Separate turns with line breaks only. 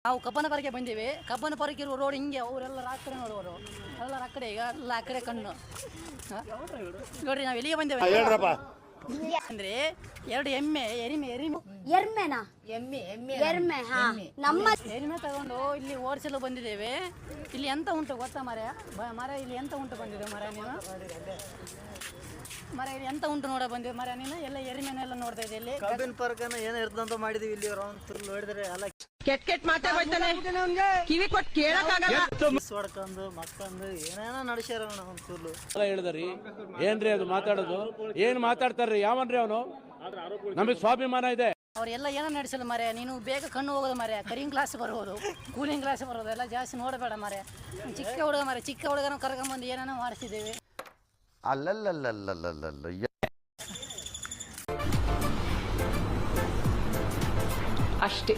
ನಾವು ಕಬ್ಬನ ಪರಕೆ ಬಂದೀವಿ. ಕಬ್ಬನ ಪರಕೆ ಇರುವ ರೋಡ್ ಹಿಂಗೆ ಅವರೆಲ್ಲ ಆ ಕಡೆ ನೋಡುವರು, ಎಲ್ಲರ ಆ ಕಡೆ, ಈಗ ಎಲ್ಲ ಆ ಕಡೆ ಕಣ್ಣು ನೋಡ್ರಿ. ನಾವು ಎಲ್ಲಿಗೆ ಬಂದೇವೆ ಅಂದ್ರೆ ಎರಡು ಎಮ್ಮೆ ತಗೊಂಡು ಇಲ್ಲಿ ಓಡಿಸಲು ಬಂದಿದ್ದೇವೆ. ಇಲ್ಲಿ ಎಂತ ಉಂಟು ಗೊತ್ತಾ ಮರ ಇಲ್ಲಿ ಎಂತ ಉಂಟು ಬಂದಿದೆ ನೀನು ಇಲ್ಲಿ ಎಂತ ಉಂಟು ನೋಡ ಬಂದಿವೆ ನೀನು ಎಲ್ಲ ಎರಿಮೆನೆಲ್ಲ ನೋಡ್ತಾ ಇದೆ. ಇಲ್ಲಿ
ಕಬ್ಬಿನ ಪಾರ್ಕನ ಏನೋ ಇರ್ತಂತ ಮಾಡಿದೀವಿ. ಇಲ್ಲಿ ನೋಡಿದ್ರೆ ಎಲ್ಲ
ಕೆಟ್ಟ ಮಾತಾಡ್ತಾನೆ, ಕಿವಿ ಕೊಟ್ಟು ಕೇಳಕ್ಕಾಗಲ್ಲ.
ಹೊಡ್ಕೊಂಡು ಮಕ್ಕಂದು ಏನೇನೋ ನಡೆಸ್ಯಾರ ಒಂಚೂರು
ಹೇಳಿದ್ರಿ. ಏನ್ರಿ ಅದು ಮಾತಾಡೋದು? ಏನ್ ಮಾತಾಡ್ತಾರ್ರಿ? ಯಾವನ್ರಿ ಅವನು? ನಮಗೆ ಸ್ವಾಭಿಮಾನ ಇದೆ.
ಅವರೆಲ್ಲ ಏನೋ ನಡೆಸಲ್ಲ ನೀನು ಬೇಗ ಕಣ್ಣು ಹೋಗೋದು ಕರಿಂಗ್ ಕ್ಲಾಸ್ ಬರ್ಬೋದು, ಕೂಲಿಂಗ್ ಕ್ಲಾಸ್ ಬರೋದು ಎಲ್ಲ ಜಾಸ್ತಿ ನೋಡಬೇಡ ಚಿಕ್ಕ ಹುಡುಗನ ಕರ್ಕೊಂಬಂದು ಏನೇನೋ ಮಾಡಿಸಿದ್ದೇವೆ.
ಅಷ್ಟೇ.